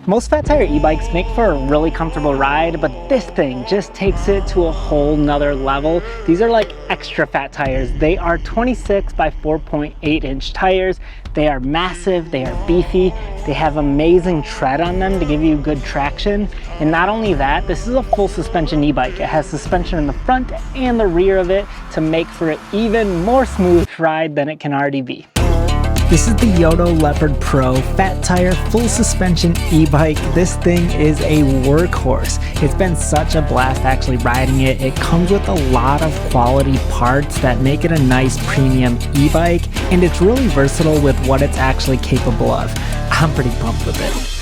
Most fat tire e-bikes make for a really comfortable ride, but this thing just takes it to a whole nother level. These are like extra fat tires. They are 26 by 4.8 inch tires. They are massive, they are beefy, they have amazing tread on them to give you good traction. And not only that, this is a full suspension e-bike. It has suspension in the front and the rear of it to make for an even more smooth ride than it can already be. This is the Yoto Leopard Pro fat tire full suspension e-bike. This thing is a workhorse. It's been such a blast actually riding it. It comes with a lot of quality parts that make it a nice premium e-bike, and it's really versatile with what it's actually capable of. I'm pretty pumped with it.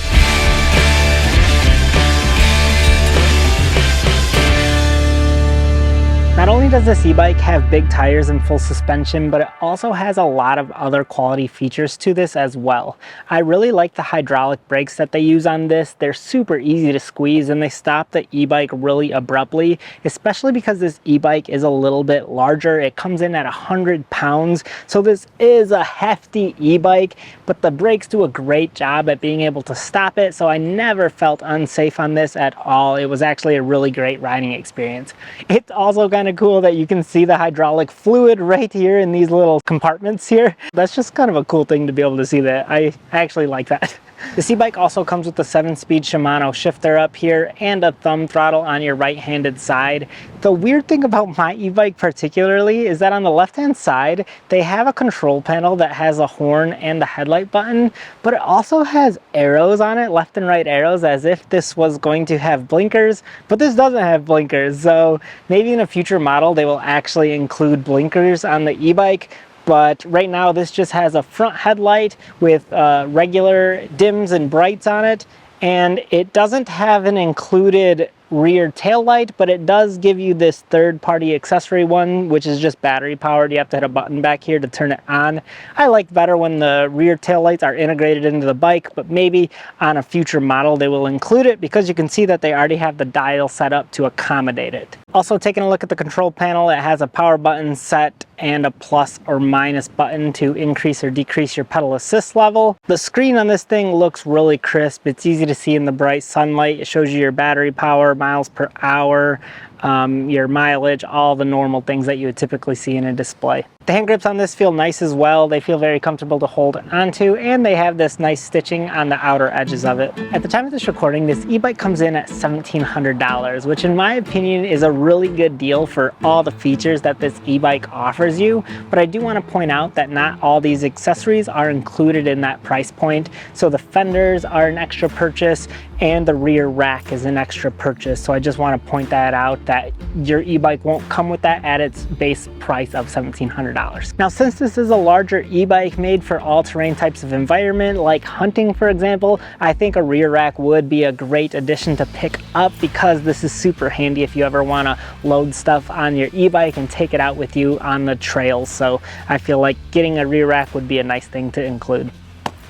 Not only does this e-bike have big tires and full suspension, but it also has a lot of other quality features to this as well. I really like the hydraulic brakes that they use on this. They're super easy to squeeze and they stop the e-bike really abruptly, especially because this e-bike is a little bit larger. It comes in at 100 pounds, so this is a hefty e-bike, but the brakes do a great job at being able to stop it, so I never felt unsafe on this at all. It was actually a really great riding experience. It's also kind of cool that you can see the hydraulic fluid right here in these little compartments here. That's just kind of a cool thing to be able to see that. I actually like that. This e-bike also comes with a 7-speed Shimano shifter up here and a thumb throttle on your right-handed side. The weird thing about my e-bike particularly is that on the left-hand side, they have a control panel that has a horn and a headlight button, but it also has arrows on it, left and right arrows, as if this was going to have blinkers, but this doesn't have blinkers. So maybe in a future model, they will actually include blinkers on the e-bike. But right now this just has a front headlight with regular dims and brights on it, and it doesn't have an included rear tail light, but it does give you this third-party accessory one, which is just battery powered. You have to hit a button back here to turn it on. I like better when the rear tail lights are integrated into the bike, but maybe on a future model they will include it, because you can see that they already have the dial set up to accommodate it. Also, taking a look at the control panel, it has a power button set and a plus or minus button to increase or decrease your pedal assist level. The screen on this thing looks really crisp. It's easy to see in the bright sunlight. It shows you your battery power, miles per hour, your mileage, all the normal things that you would typically see in a display. The hand grips on this feel nice as well. They feel very comfortable to hold onto, and they have this nice stitching on the outer edges of it. At the time of this recording, this e-bike comes in at $1,700, which in my opinion is a really good deal for all the features that this e-bike offers you. But I do want to point out that not all these accessories are included in that price point. So the fenders are an extra purchase, and the rear rack is an extra purchase. So I just want to point that out, that your e-bike won't come with that at its base price of $1,700. Now, since this is a larger e-bike made for all-terrain types of environment, like hunting for example, I think a rear rack would be a great addition to pick up, because this is super handy if you ever want to load stuff on your e-bike and take it out with you on the trails. So I feel like getting a rear rack would be a nice thing to include.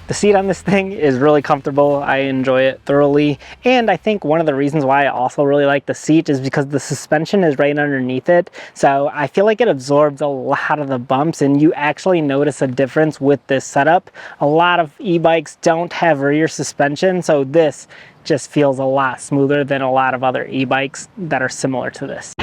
The seat on this thing is really comfortable. I enjoy it thoroughly. And I think one of the reasons why I also really like the seat is because the suspension is right underneath it. So I feel like it absorbs a lot of the bumps, and you actually notice a difference with this setup. A lot of e-bikes don't have rear suspension, so this just feels a lot smoother than a lot of other e-bikes that are similar to this.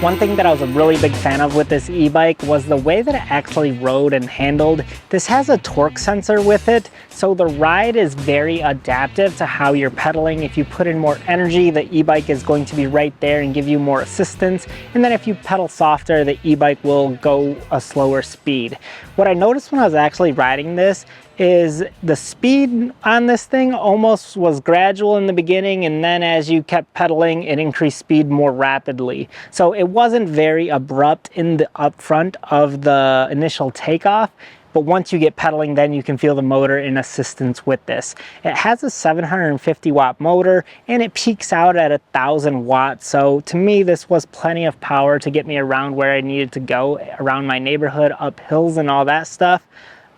One thing that I was a really big fan of with this e-bike was the way that it actually rode and handled. This has a torque sensor with it, so the ride is very adaptive to how you're pedaling. If you put in more energy, the e-bike is going to be right there and give you more assistance. And then if you pedal softer, the e-bike will go a slower speed. What I noticed when I was actually riding this is the speed on this thing almost was gradual in the beginning, and then as you kept pedaling, it increased speed more rapidly. So it wasn't very abrupt in the upfront of the initial takeoff, but once you get pedaling, then you can feel the motor in assistance with this. It has a 750 watt motor, and it peaks out at 1,000 watts. So to me, this was plenty of power to get me around where I needed to go, around my neighborhood, up hills and all that stuff.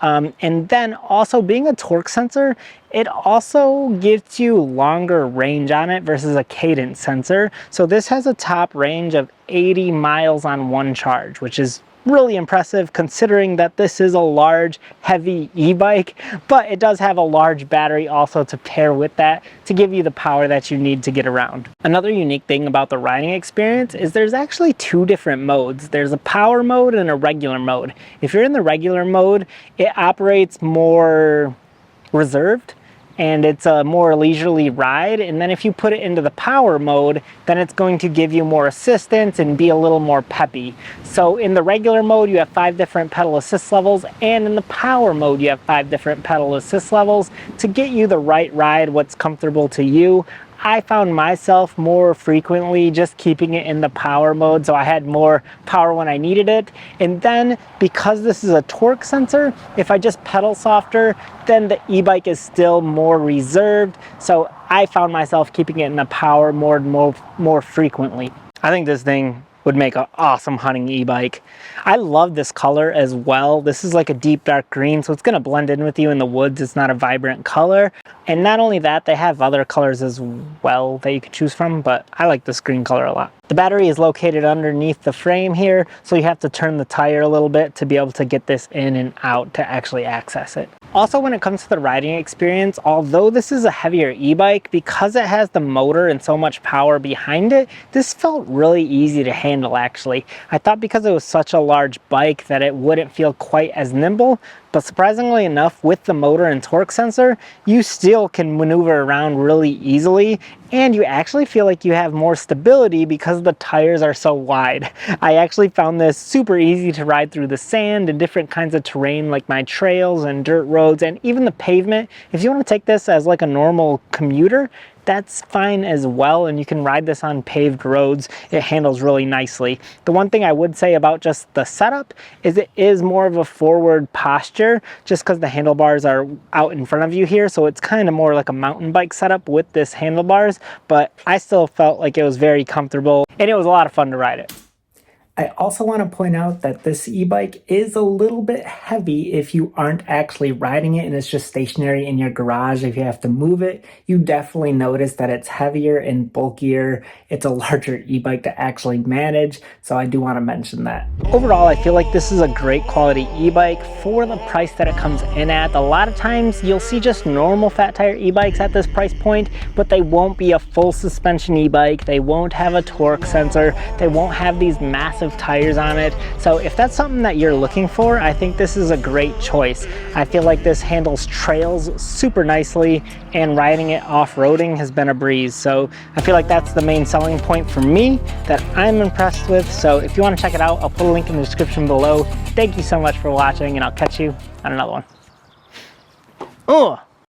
And then also being a torque sensor, it also gives you longer range on it versus a cadence sensor. So this has a top range of 80 miles on one charge, which is really impressive considering that this is a large, heavy e-bike, but it does have a large battery also to pair with that to give you the power that you need to get around. Another unique thing about the riding experience is there's actually two different modes. There's a power mode and a regular mode. If you're in the regular mode, it operates more reserved and it's a more leisurely ride, and then if you put it into the power mode, then it's going to give you more assistance and be a little more peppy. So in the regular mode you have 5 different pedal assist levels, and in the power mode you have 5 different pedal assist levels to get you the right ride, what's comfortable to you. I found myself more frequently just keeping it in the power mode, so I had more power when I needed it. And then because this is a torque sensor, if I just pedal softer, then the e-bike is still more reserved. So I found myself keeping it in the power mode more frequently. I think this thing would make an awesome hunting e-bike. I love this color as well. This is like a deep dark green, so it's gonna blend in with you in the woods. It's not a vibrant color. And not only that, they have other colors as well that you could choose from, but I like this green color a lot. The battery is located underneath the frame here, so you have to turn the tire a little bit to be able to get this in and out to actually access it. Also, when it comes to the riding experience, although this is a heavier e-bike, because it has the motor and so much power behind it, this felt really easy to handle actually. I thought because it was such a large bike that it wouldn't feel quite as nimble, but surprisingly enough, with the motor and torque sensor, you still can maneuver around really easily, and you actually feel like you have more stability because the tires are so wide. I actually found this super easy to ride through the sand and different kinds of terrain like my trails and dirt roads and even the pavement. If you want to take this as like a normal commuter, that's fine as well, and you can ride this on paved roads. It handles really nicely. The one thing I would say about just the setup is it is more of a forward posture just because the handlebars are out in front of you here, so it's kind of more like a mountain bike setup with this handlebars, but I still felt like it was very comfortable and it was a lot of fun to ride it. I also want to point out that this e-bike is a little bit heavy if you aren't actually riding it and it's just stationary in your garage. If you have to move it, you definitely notice that it's heavier and bulkier. It's a larger e-bike to actually manage, so I do want to mention that. Overall, I feel like this is a great quality e-bike for the price that it comes in at. A lot of times you'll see just normal fat tire e-bikes at this price point, but they won't be a full suspension e-bike. They won't have a torque sensor. They won't have these massive tires on it. So if that's something that you're looking for, I think this is a great choice. I feel like this handles trails super nicely, and riding it off-roading has been a breeze. So I feel like that's the main selling point for me that I'm impressed with. So if you want to check it out, I'll put a link in the description below. Thank you so much for watching, and I'll catch you on another one.